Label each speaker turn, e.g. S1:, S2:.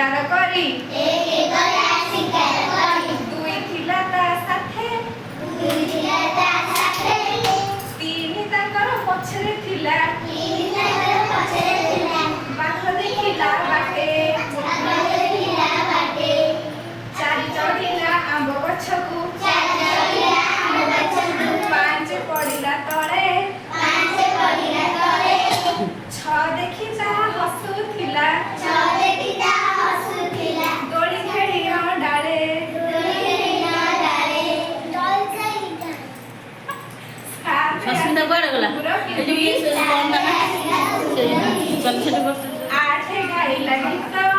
S1: ଶିକାର କରି ଦୁଇ ଥିଲା ତା ସାଥେ ତିନି ତାଙ୍କର ପଛରେ ଥିଲା ବାଘ ଦେଖିଲା ବାଟେ ଚାରି ଚଢିଲା ଆମ୍ବ ଗଛକୁ ପାଞ୍ଚ ପଡ଼ିଲା ତଳେ ଛଅ ଦେଖି ତାହା ହସୁଥିଲା ଦୋଳି ଖେଳି ଡାଳେ
S2: ସସ୍ମିତା କୁଆଡ଼େ ଗଲା?
S1: ଆଠେ ଗାଇଲା ଗୀତ